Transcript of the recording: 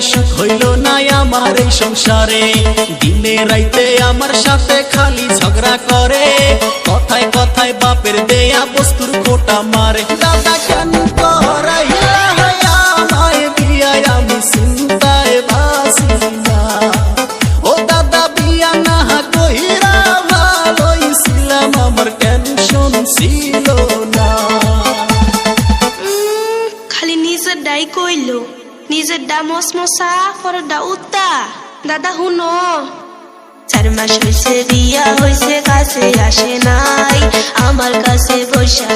সুখ হইল না আমার এই সংসারে। দিনে রাইতে আমার সাথে খালি ঝগড়া করে, কথায় কথায় বাপের দেয়া বস্তুর খোটা মারে। দাদা কেন করাইলা আমায় বিয়া, আমি চিন্তায় বাঁচি না। ও দাদা বিয়া না কইরা ভালোই ছিলাম, আমার টেনশন ছিল না। খালি নিজের ডাই কইলো, নিজের ডা মশমশা পরের ডা উত্তা। দাদা হুনো, 4 মাস হইছে বিয়া হইছে, কাছে আসে নাই, আমার কাছে বৈশা